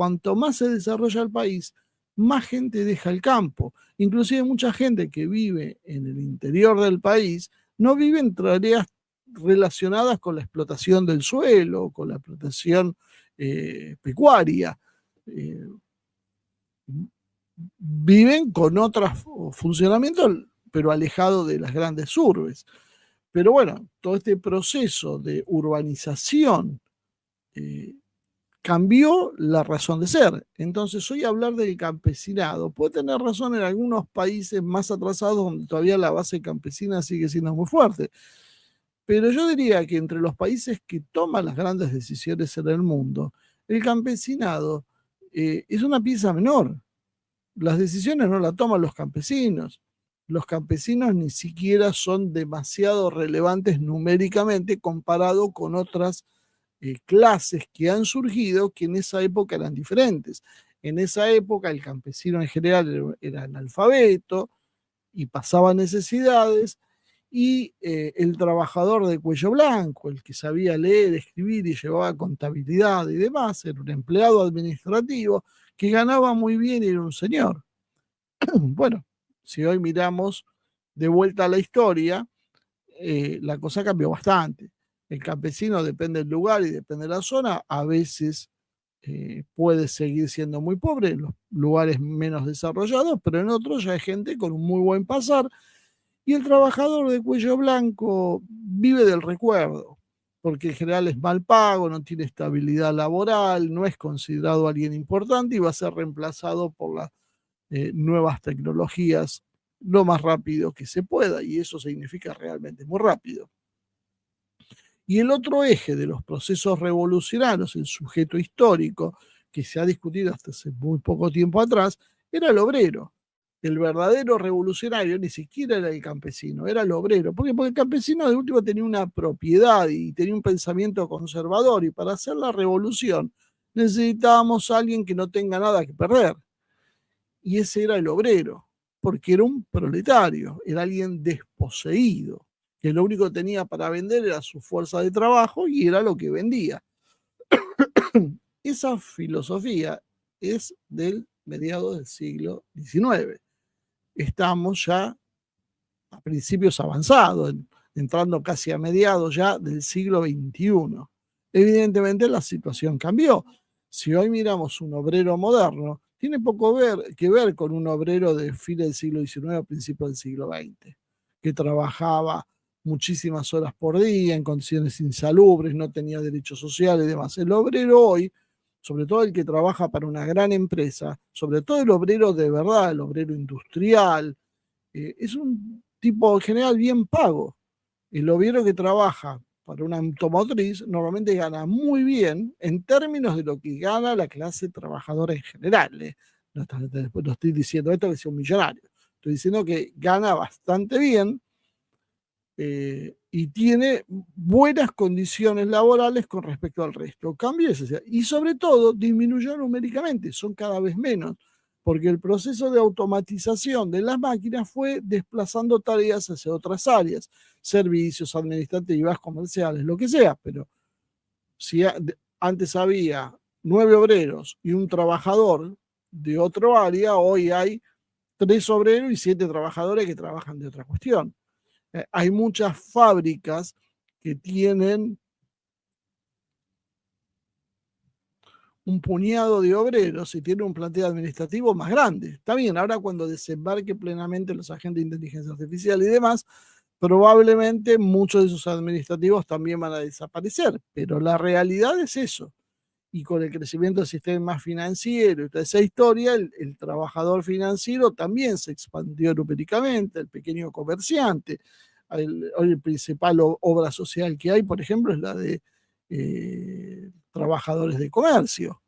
cuanto más se desarrolla el país, más gente deja el campo. Inclusive mucha gente que vive en el interior del país no vive en tareas relacionadas con la explotación del suelo, con la explotación pecuaria. Eh, Viven con otros funcionamientos, pero alejado de las grandes urbes. Pero bueno, todo este proceso de urbanización cambió la razón de ser. Entonces, hoy hablar del campesinado puede tener razón en algunos países más atrasados donde todavía la base campesina sigue siendo muy fuerte. Pero yo diría que entre los países que toman las grandes decisiones en el mundo, el campesinado es una pieza menor. Las decisiones no las toman los campesinos. Los campesinos ni siquiera son demasiado relevantes numéricamente comparado con otras clases que han surgido que en esa época eran diferentes. En esa época el campesino en general era analfabeto y pasaba necesidades, y el trabajador de cuello blanco, el que sabía leer, escribir y llevaba contabilidad y demás, era un empleado administrativo que ganaba muy bien y era un señor. Bueno, si hoy miramos de vuelta a la historia, la cosa cambió bastante. El campesino, depende del lugar y depende de la zona, a veces puede seguir siendo muy pobre en los lugares menos desarrollados, pero en otros ya hay gente con un muy buen pasar, y el trabajador de cuello blanco vive del recuerdo, porque en general es mal pago, no tiene estabilidad laboral, no es considerado alguien importante y va a ser reemplazado por las nuevas tecnologías lo más rápido que se pueda, y eso significa realmente muy rápido. Y el otro eje de los procesos revolucionarios, el sujeto histórico, que se ha discutido hasta hace muy poco tiempo atrás, era el obrero. El verdadero revolucionario ni siquiera era el campesino, era el obrero. ¿Por qué? Porque el campesino de último tenía una propiedad y tenía un pensamiento conservador, y para hacer la revolución necesitábamos a alguien que no tenga nada que perder. Y ese era el obrero, porque era un proletario, era alguien desposeído, que lo único que tenía para vender era su fuerza de trabajo y era lo que vendía. Esa filosofía es del mediado del siglo XIX. Estamos ya a principios avanzados, entrando casi a mediados ya del siglo XXI. Evidentemente la situación cambió. Si hoy miramos un obrero moderno, tiene poco que ver con un obrero de fines del siglo XIX a principios del siglo XX, que trabajaba muchísimas horas por día en condiciones insalubres, no tenía derechos sociales y demás. El obrero hoy, sobre todo el que trabaja para una gran empresa, sobre todo el obrero de verdad, el obrero industrial, es un tipo en general bien pago. El obrero que trabaja para una automotriz normalmente gana muy bien en términos de lo que gana la clase trabajadora en general. No, no estoy diciendo esto que sea un millonario. Estoy diciendo que gana bastante bien y tiene buenas condiciones laborales con respecto al resto. Cambio ese. Y sobre todo disminuyó numéricamente, son cada vez menos, porque el proceso de automatización de las máquinas fue desplazando tareas hacia otras áreas, servicios, administrativas, comerciales, lo que sea. Pero si antes había 9 obreros y un trabajador de otro área, hoy hay 3 obreros y 7 trabajadores que trabajan de otra cuestión. Hay muchas fábricas que tienen un puñado de obreros y tienen un plantel administrativo más grande. Está bien, ahora cuando desembarque plenamente los agentes de inteligencia artificial y demás, probablemente muchos de esos administrativos también van a desaparecer, pero la realidad es eso. Y con el crecimiento del sistema financiero y toda esa historia, el trabajador financiero también se expandió numéricamente, el pequeño comerciante. Hoy el principal obra social que hay, por ejemplo, es la de trabajadores de comercio,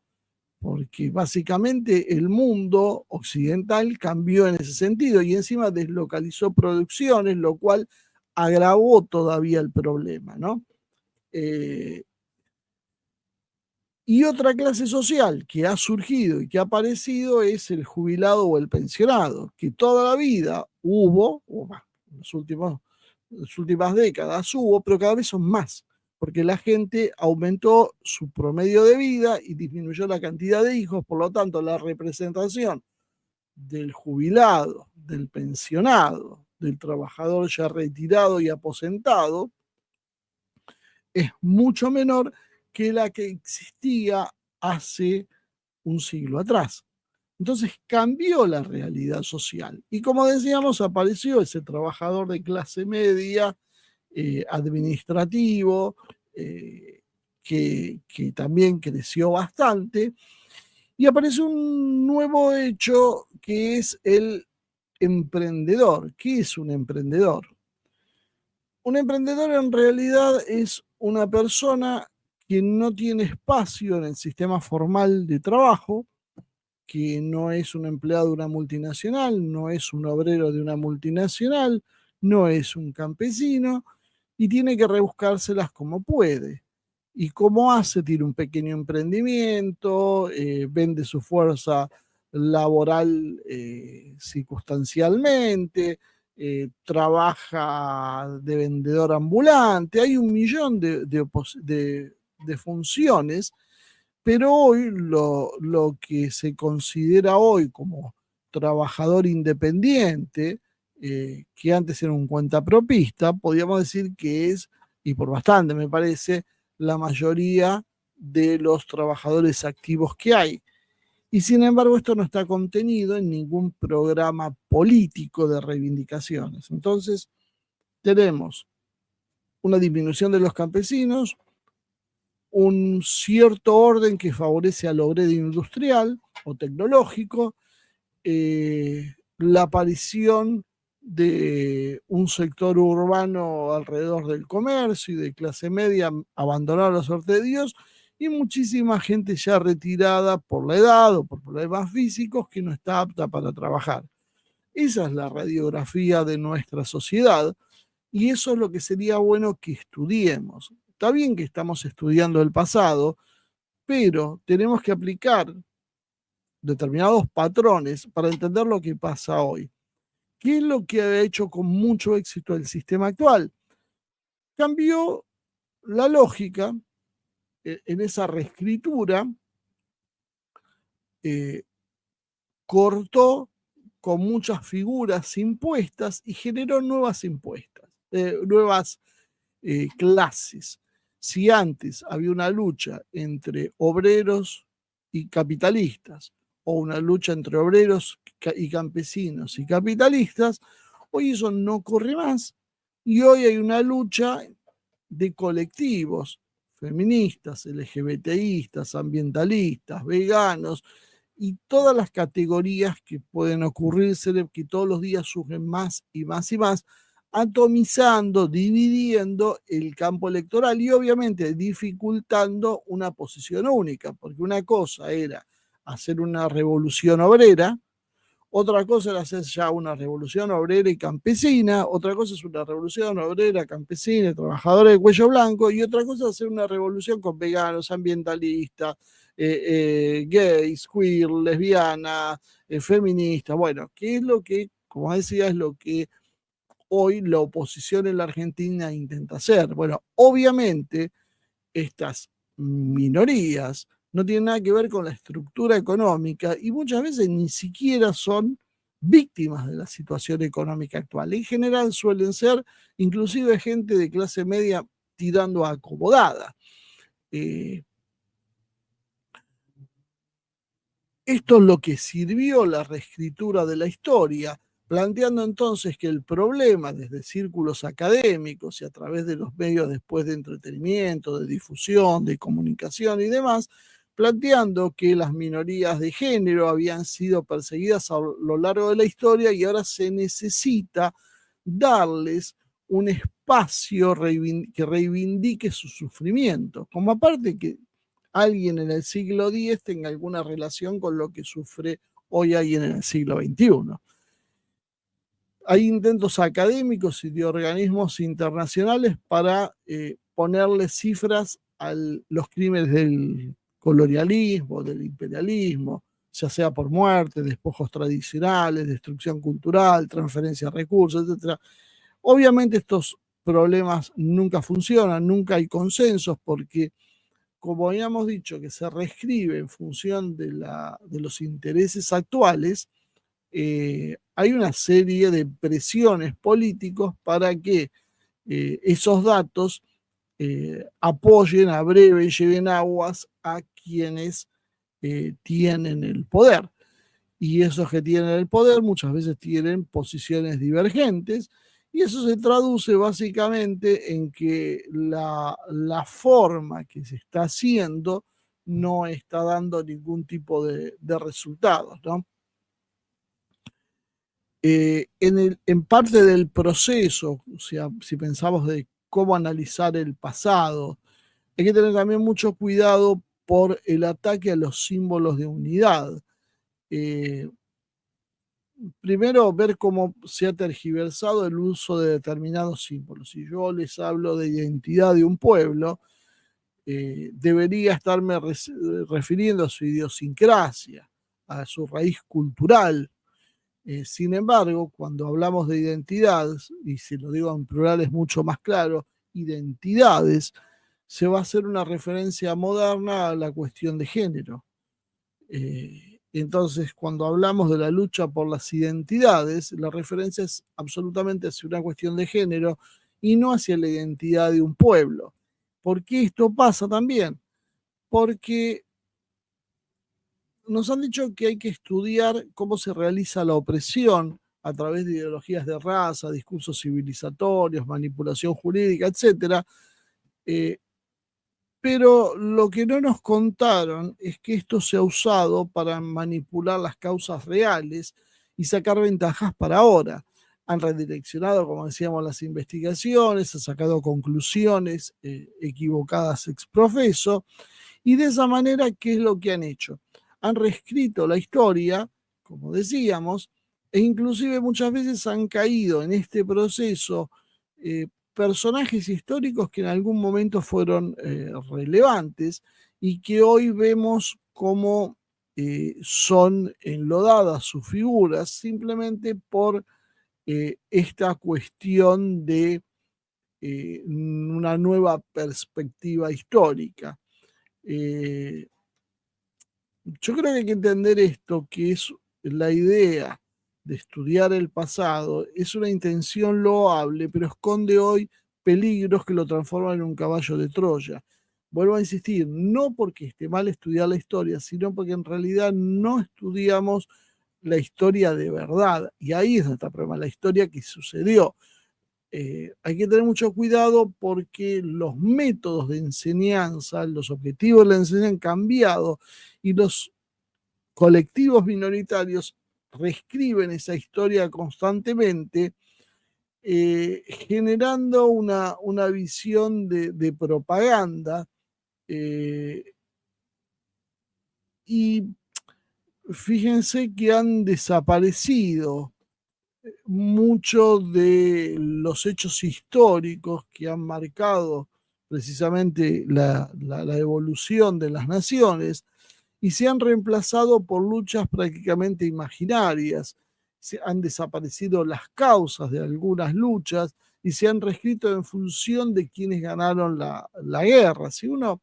porque básicamente el mundo occidental cambió en ese sentido y encima deslocalizó producciones, lo cual agravó todavía el problema, ¿no? Y otra clase social que ha surgido y que ha aparecido es el jubilado o el pensionado, que toda la vida hubo, en las últimas décadas hubo, pero cada vez son más, porque la gente aumentó su promedio de vida y disminuyó la cantidad de hijos, por lo tanto la representación del jubilado, del pensionado, del trabajador ya retirado y aposentado, es mucho menor que la que existía hace un siglo atrás. Entonces cambió la realidad social. Y como decíamos, apareció ese trabajador de clase media, administrativo, que también creció bastante. Y aparece un nuevo hecho que es el emprendedor. ¿Qué es un emprendedor? Un emprendedor en realidad es una persona que no tiene espacio en el sistema formal de trabajo, que no es un empleado de una multinacional, no es un obrero de una multinacional, no es un campesino y tiene que rebuscárselas como puede. ¿Y cómo hace? Tiene un pequeño emprendimiento, vende su fuerza laboral circunstancialmente, trabaja de vendedor ambulante, hay un millón de funciones, pero hoy lo que se considera hoy como trabajador independiente, que antes era un cuentapropista, podríamos decir que es, y por bastante me parece, la mayoría de los trabajadores activos que hay. Y sin embargo, esto no está contenido en ningún programa político de reivindicaciones. Entonces, tenemos una disminución de los campesinos, un cierto orden que favorece al obrero industrial o tecnológico, la aparición de un sector urbano alrededor del comercio y de clase media abandonado a la suerte de Dios, y muchísima gente ya retirada por la edad o por problemas físicos que no está apta para trabajar. Esa es la radiografía de nuestra sociedad y eso es lo que sería bueno que estudiemos. Está bien que estamos estudiando el pasado, pero tenemos que aplicar determinados patrones para entender lo que pasa hoy. ¿Qué es lo que ha hecho con mucho éxito el sistema actual? Cambió la lógica en esa reescritura, cortó con muchas figuras impuestas y generó nuevas impuestas, nuevas clases. Si antes había una lucha entre obreros y capitalistas, o una lucha entre obreros y campesinos y capitalistas, hoy eso no ocurre más y hoy hay una lucha de colectivos feministas, LGBTistas, ambientalistas, veganos y todas las categorías que pueden ocurrirse, que todos los días surgen más y más y más, atomizando, dividiendo el campo electoral y obviamente dificultando una posición única, porque una cosa era hacer una revolución obrera, otra cosa era hacer ya una revolución obrera y campesina, otra cosa es una revolución obrera, campesina, trabajadores de cuello blanco, y otra cosa es hacer una revolución con veganos, ambientalistas, gays, queer, lesbianas, feministas. Bueno, ¿qué es lo que, como decía, es lo que hoy la oposición en la Argentina intenta hacer? Bueno, obviamente estas minorías no tienen nada que ver con la estructura económica y muchas veces ni siquiera son víctimas de la situación económica actual. En general suelen ser inclusive gente de clase media tirando a acomodada. Esto es lo que sirvió la reescritura de la historia, planteando entonces que el problema desde círculos académicos y a través de los medios después de entretenimiento, de difusión, de comunicación y demás, planteando que las minorías de género habían sido perseguidas a lo largo de la historia y ahora se necesita darles un espacio que reivindique su sufrimiento, como aparte que alguien en el siglo X tenga alguna relación con lo que sufre hoy alguien en el siglo XXI. Hay intentos académicos y de organismos internacionales para ponerle cifras a los crímenes del colonialismo, del imperialismo, ya sea por muerte, despojos tradicionales, destrucción cultural, transferencia de recursos, etc. Obviamente estos problemas nunca funcionan, nunca hay consensos, porque como habíamos dicho, que se reescribe en función de los intereses actuales, hay una serie de presiones políticos para que esos datos apoyen, abreven, lleven aguas a quienes tienen el poder. Y esos que tienen el poder muchas veces tienen posiciones divergentes, y eso se traduce básicamente en que la forma que se está haciendo no está dando ningún tipo de resultados, ¿no? En parte del proceso, o sea, si pensamos de cómo analizar el pasado, hay que tener también mucho cuidado por el ataque a los símbolos de unidad. Primero, ver cómo se ha tergiversado el uso de determinados símbolos. Si yo les hablo de identidad de un pueblo, debería estarme refiriendo a su idiosincrasia, a su raíz cultural. Sin embargo, cuando hablamos de identidades, y si lo digo en plural es mucho más claro, identidades, se va a hacer una referencia moderna a la cuestión de género. Entonces, cuando hablamos de la lucha por las identidades, la referencia es absolutamente hacia una cuestión de género y no hacia la identidad de un pueblo. ¿Por qué esto pasa también? Porque nos han dicho que hay que estudiar cómo se realiza la opresión a través de ideologías de raza, discursos civilizatorios, manipulación jurídica, etcétera. Pero lo que no nos contaron es que esto se ha usado para manipular las causas reales y sacar ventajas para ahora. Han redireccionado, como decíamos, las investigaciones, han sacado conclusiones equivocadas ex profeso, y de esa manera, ¿qué es lo que han hecho? Han reescrito la historia, como decíamos, e inclusive muchas veces han caído en este proceso personajes históricos que en algún momento fueron relevantes y que hoy vemos como son enlodadas sus figuras simplemente por esta cuestión de una nueva perspectiva histórica. Yo creo que hay que entender esto, que es la idea de estudiar el pasado, es una intención loable, pero esconde hoy peligros que lo transforman en un caballo de Troya. Vuelvo a insistir, no porque esté mal estudiar la historia, sino porque en realidad no estudiamos la historia de verdad. Y ahí es donde está el problema, la historia que sucedió. Hay que tener mucho cuidado porque los métodos de enseñanza, los objetivos de la enseñanza han cambiado, y los colectivos minoritarios reescriben esa historia constantemente, generando una visión de propaganda. Y fíjense que han desaparecido muchos de los hechos históricos que han marcado precisamente la evolución de las naciones, y se han reemplazado por luchas prácticamente imaginarias. Se han desaparecido las causas de algunas luchas y se han reescrito en función de quienes ganaron la guerra. Si uno